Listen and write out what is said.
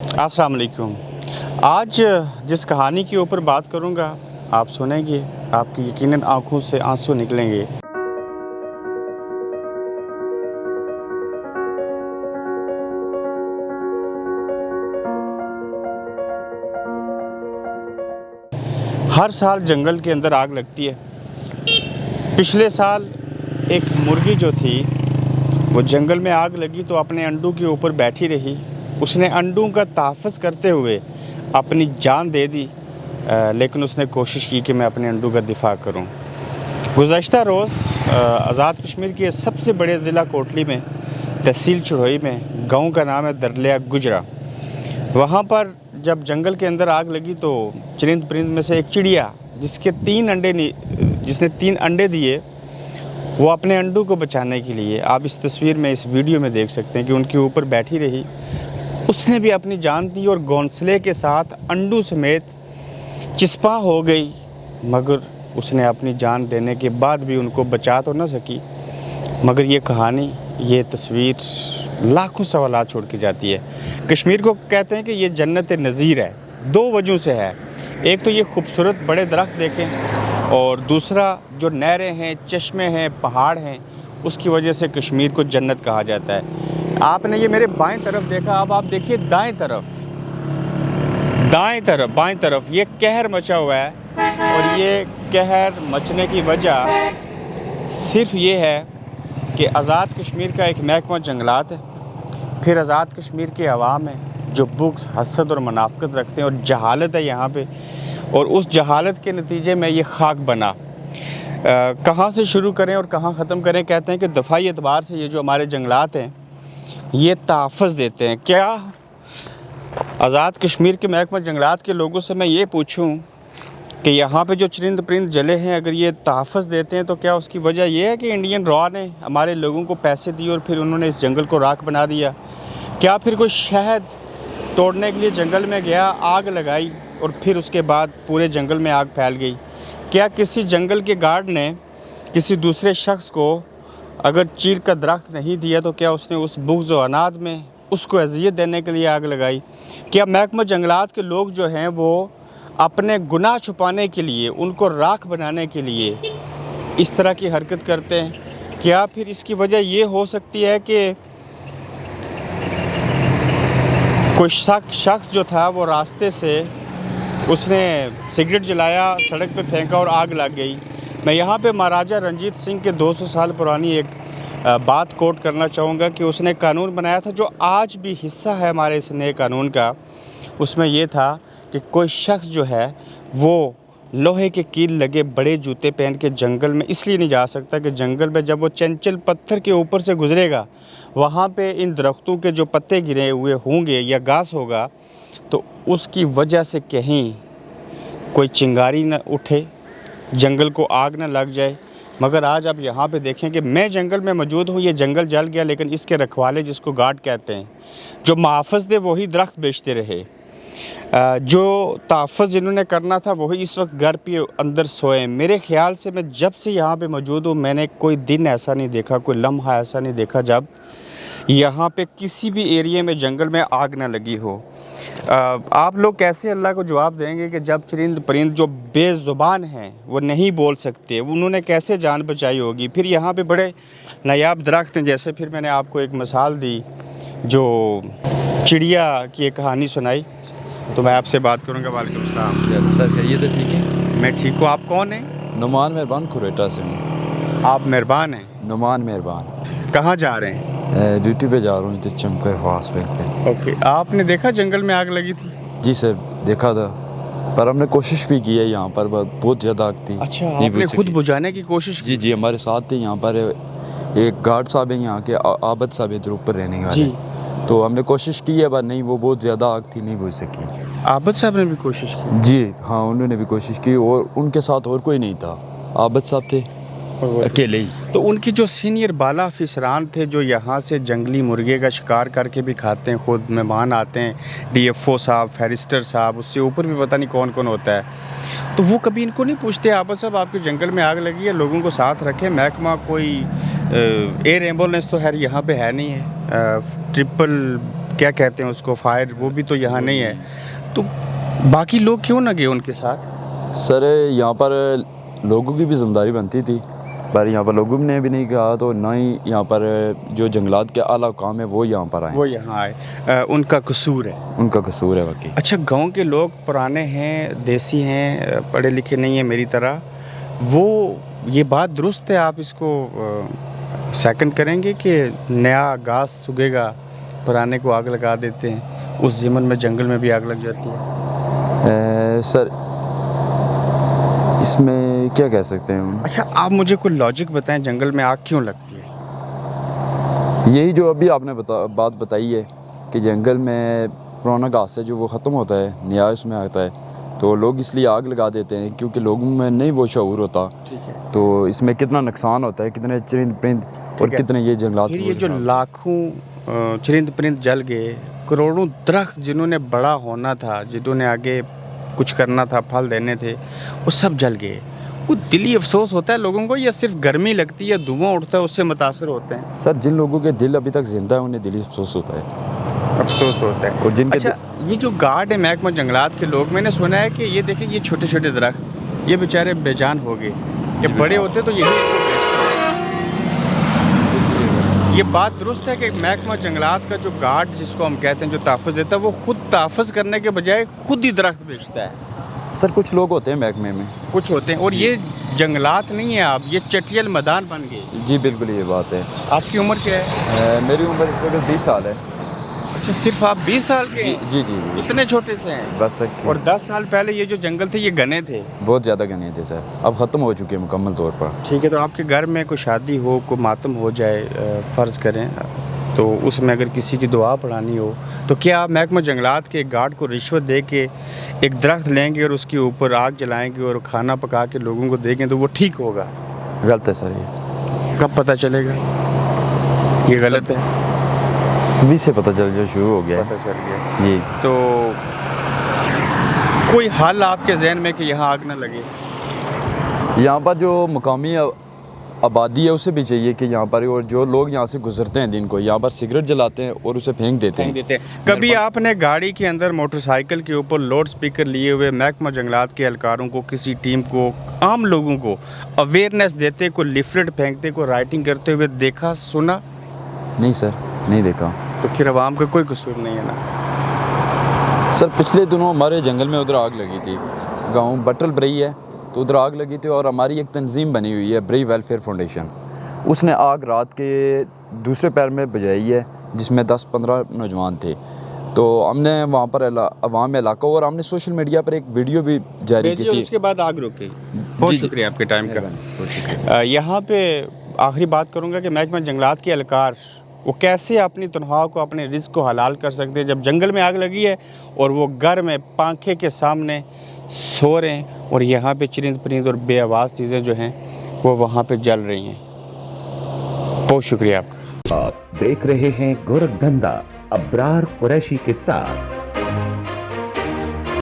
अस्सलाम वालेकुम। आज जिस कहानी के ऊपर बात करूँगा, आप सुनेंगे, आपकी यकीनन आँखों से आंसू निकलेंगे। हर साल जंगल के अंदर आग लगती है। पिछले साल एक मुर्गी जो थी, वो जंगल में आग लगी तो अपने अंडों के ऊपर बैठी रही। उसने अंडों का तहफ़्फ़ुज़ करते हुए अपनी जान दे दी, लेकिन उसने कोशिश की कि मैं अपने अंडों का दिफ़ा करूं। गुज़श्ता रोज़ आज़ाद कश्मीर के सबसे बड़े ज़िला कोटली में, तहसील चढ़ोई में, गांव का नाम है दरलिया गुजरा। वहाँ पर जब जंगल के अंदर आग लगी तो चरिंद परिंद में से एक चिड़िया जिसने 3 अंडे दिए, वो अपने अंडों को बचाने के लिए, आप इस तस्वीर में, इस वीडियो में देख सकते हैं कि उनके ऊपर बैठी रही। उसने भी अपनी जान दी और घोंसले के साथ अंडों समेत चिस्पा हो गई, मगर उसने अपनी जान देने के बाद भी उनको बचा तो न सकी। मगर ये कहानी, ये तस्वीर लाखों सवालात छोड़ के जाती है। कश्मीर को कहते हैं कि ये जन्नत नज़ीर है, 2 वजहों से है। एक तो ये खूबसूरत बड़े दरख्त देखें, और दूसरा जो नहरें हैं, चश्मे हैं, पहाड़ हैं, उसकी वजह से कश्मीर को जन्नत कहा जाता है। आपने ये मेरे बाएं तरफ देखा, अब आप देखिए दाएं तरफ, बाएं तरफ ये कहर मचा हुआ है। और ये कहर मचने की वजह सिर्फ ये है कि आज़ाद कश्मीर का एक महकमा जंगलात है, फिर आज़ाद कश्मीर के अवाम है जो बुग़्ज़, हसद और मुनाफ़िक़त रखते हैं, और जहालत है यहाँ पे, और उस जहालत के नतीजे में ये खाक बना। कहाँ से शुरू करें और कहाँ ख़त्म करें? कहते हैं कि दफ़ाई एतबार से ये जो हमारे जंगलात हैं, ये तहफ़्फ़ुज़ देते हैं। क्या आज़ाद कश्मीर के महकमा जंगलात के लोगों से मैं ये पूछूं कि यहाँ पे जो चरिंद परिंद जले हैं, अगर ये तहफ़्फ़ुज़ देते हैं तो क्या उसकी वजह ये है कि इंडियन रॉ ने हमारे लोगों को पैसे दिए और फिर उन्होंने इस जंगल को राख बना दिया? क्या फिर कोई शहद तोड़ने के लिए जंगल में गया, आग लगाई और फिर उसके बाद पूरे जंगल में आग फैल गई? क्या किसी जंगल के गार्ड ने किसी दूसरे शख्स को अगर चीड़ का दरख्त नहीं दिया तो क्या उसने उस बुग़्ज़ व अनाद में उसको अज़ियत देने के लिए आग लगाई? क्या महकमा जंगलात के लोग जो हैं वो अपने गुनाह छुपाने के लिए, उनको राख बनाने के लिए इस तरह की हरकत करते हैं? क्या फिर इसकी वजह ये हो सकती है कि कोई शख्स जो था वो रास्ते से उसने सिगरेट जलाया, सड़क पे फेंका और आग लग गई? मैं यहाँ पे महाराजा रंजीत सिंह के 200 साल पुरानी एक बात कोट करना चाहूँगा कि उसने कानून बनाया था जो आज भी हिस्सा है हमारे इस नए कानून का। उसमें ये था कि कोई शख्स जो है वो लोहे के कील लगे बड़े जूते पहन के जंगल में इसलिए नहीं जा सकता कि जंगल में जब वो चंचल पत्थर के ऊपर से गुजरेगा, वहाँ पे इन दरख्तों के जो पत्ते गिरे हुए होंगे या घास होगा, तो उसकी वजह से कहीं कोई चिंगारी न उठे, जंगल को आग न लग जाए। मगर आज आप यहाँ पे देखें कि मैं जंगल में मौजूद हूँ, ये जंगल जल गया, लेकिन इसके रखवाले, जिसको गार्ड कहते हैं, जो मुहाफ़िज़ थे वही दरख्त बेचते रहे। जो तहफ़्फ़ुज़ जिन्होंने करना था वही इस वक्त घर पे अंदर सोए। मेरे ख़्याल से मैं जब से यहाँ पे मौजूद हूँ, मैंने कोई दिन ऐसा नहीं देखा, कोई लम्हा ऐसा नहीं देखा जब यहाँ पे किसी भी एरिया में जंगल में आग ना लगी हो। आप लोग कैसे अल्लाह को जवाब देंगे कि जब चरिंद परिंद जो बेज़ुबान हैं, वो नहीं बोल सकते, उन्होंने कैसे जान बचाई होगी? फिर यहाँ पे बड़े नायाब दरख्त हैं, जैसे फिर मैंने आपको एक मिसाल दी, जो चिड़िया की एक कहानी सुनाई, तो मैं आपसे बात करूँगा। वालेकुम सलाम सर, खैरियत है? ठीक है, मैं ठीक हूँ। आप कौन हैं? नुमान मेहरबान कुरेटा से हूँ। आप मेहरबान हैं? नुमान मेहरबान। कहाँ जा रहे हैं? ड्यूटी पे जा रहा हूँ, तो चमकर फास्ट बैंक पे। ओके, आपने देखा जंगल में आग लगी थी? जी सर, देखा था, पर हमने कोशिश भी की है। यहाँ पर बहुत ज़्यादा आग थी। अच्छा, आपने खुद बुझाने की कोशिश की? जी, हमारे साथ थे यहाँ पर एक गार्ड साहब है यहाँ के, आबद साहब इधर ऊपर रहने वाले, तो हमने कोशिश की है, पर नहीं, वो बहुत ज़्यादा आग थी, नहीं बुझ सकी। आबद साहब ने भी कोशिश की? जी हाँ, उन्होंने भी कोशिश की, और उनके साथ और कोई नहीं था, आबद साहब थे अकेले ही। तो उनकी जो सीनियर बाला अफसरान थे, जो यहाँ से जंगली मुर्गे का शिकार करके भी खाते हैं, खुद मेहमान आते हैं, DFO साहब, फैरिस्टर साहब, उससे ऊपर भी पता नहीं कौन कौन होता है, तो वो कभी इनको नहीं पूछते आबद साहब आपके जंगल में आग लगी है, लोगों को साथ रखें? महकमा कोई एयर एम्बुलेंस तो खैर यहाँ पे है नहीं है, क्या कहते हैं उसको, फायर, वो भी तो यहाँ नहीं है, तो बाकी लोग क्यों ना गए उनके साथ? सर यहाँ पर लोगों की भी ज़िम्मेदारी बनती थी, पर यहाँ पर लोगों ने भी नहीं कहा, तो ना ही यहाँ पर जो जंगलात के आला काम है वो यहाँ पर आए, वो यहाँ आए, उनका कसूर है, उनका कसूर है वाकई। अच्छा, गांव के लोग पुराने हैं, देसी हैं, पढ़े लिखे नहीं हैं मेरी तरह, वो ये बात दुरुस्त है, आप इसको सेकंड करेंगे कि नया घास सुगेगा, पुराने को आग लगा देते हैं, उस ज़िमन में जंगल में भी आग लग जाती है? सर इसमें क्या कह सकते हैं हम? अच्छा, आप मुझे कोई लॉजिक बताएं, जंगल में आग क्यों लगती है? यही जो अभी आपने बात बताई है कि जंगल में पुराना घास है जो वो ख़त्म होता है, नया उसमें आता है, तो लोग इसलिए आग लगा देते हैं क्योंकि लोगों में नहीं वो शऊर होता। ठीक है। तो इसमें कितना नुकसान होता है, कितने चरिंद परिंद और कितने ये जंगलात, फिर ये जो लाखों चरिंद परिंद जल गए, करोड़ों दरख्त जिन्होंने बड़ा होना था, जिन्होंने आगे कुछ करना था, फल देने थे, वो सब जल गए। वो दिली अफसोस होता है लोगों को, या सिर्फ गर्मी लगती है, धुआं उठता है, उससे मुतासर होते हैं? सर जिन लोगों के दिल अभी तक जिंदा है उन्हें दिली अफसोस होता है, अफसोस होता है। और जिनके अच्छा, ये जो गार्ड है महकमा जंगलात के लोग, मैंने सुना है कि ये देखें, ये छोटे छोटे दरख्त, ये बेचारे बेजान हो गए, ये बड़े होते तो यही, ये बात दुरुस्त है कि महकमा जंगलात का जो गार्ड जिसको हम कहते हैं, जो तहफ़्फ़ुज़ देता है, वो खुद तहफ़्फ़ुज़ करने के बजाय खुद ही दरख्त बेचता है? सर कुछ लोग होते हैं महकमे में, कुछ होते हैं, और ये जंगलात नहीं है, आप ये चटियल मैदान बन गए। जी बिल्कुल ये बात है। आपकी उम्र क्या है? मेरी उम्र इस वक्त 20 साल है। अच्छा, सिर्फ आप 20 साल के जी हैं? जी जी, जी। इतने छोटे से हैं? बस सर, और 10 साल पहले ये जो जंगल थे ये घने थे? बहुत ज़्यादा घने थे सर, अब ख़त्म हो चुके हैं मुकम्मल तौर पर। ठीक है, तो आपके घर में कोई शादी हो, कोई मातम हो जाए, फ़र्ज़ करें, तो उसमें अगर किसी की दुआ पढ़ानी हो, तो क्या आप महकमा जंगलात के गार्ड को रिश्वत दे के एक दरख्त लेंगे और उसके ऊपर आग जलाएंगे और खाना पका के लोगों को देंगे, तो वो ठीक होगा? गलत है सर ये। कब पता चलेगा ये गलत है? अभी से पता चल जो शुरू हो गया है। पता चल गया जी। तो कोई हल आपके जहन में कि यहाँ आग ना लगे? यहाँ पर जो मुकामी आबादी है उसे भी चाहिए कि यहाँ पर, और जो लोग यहाँ से गुजरते हैं दिन को, यहाँ पर सिगरेट जलाते हैं और उसे फेंक देते हैं। कभी आपने गाड़ी के अंदर मोटरसाइकिल के ऊपर लाउड स्पीकर लिए हुए महकमा जंगलात के एहलकारों को, किसी टीम को, आम लोगों को अवेयरनेस देते, को लिफलेट फेंकते, को राइटिंग करते हुए देखा, सुना? नहीं सर, नहीं देखा। तो फिर आवाम का कोई कसूर नहीं है ना? सर पिछले दिनों हमारे जंगल में उधर आग लगी थी, गांव बटल ब्रई है, तो उधर आग लगी थी, और हमारी एक तंजीम बनी हुई है ब्रई वेलफेयर फाउंडेशन, उसने आग रात के दूसरे पैर में बुझाई है, जिसमें 10-15 नौजवान थे। तो हमने वहाँ पर अवाम में इलाका, और हमने सोशल मीडिया पर एक वीडियो भी जारी की थी। उसके बाद आग रुक गई। बहुत शुक्रिया आपके टाइम का। यहाँ पे आखिरी बात करूँगा कि महकमा जंगलात के एहलकार वो कैसे अपनी तनख्वाह को, अपने रिस्क को हलाल कर सकते हैं जब जंगल में आग लगी है और वो घर में पंखे के सामने सो रहे हैं, और यहाँ पे चरिंद परिंद और बेआवाज़ चीज़ें जो हैं वो वहाँ पे जल रही हैं। बहुत शुक्रिया आपका। आप देख रहे हैं गोरखधंधा अब्रार कुरैशी के साथ।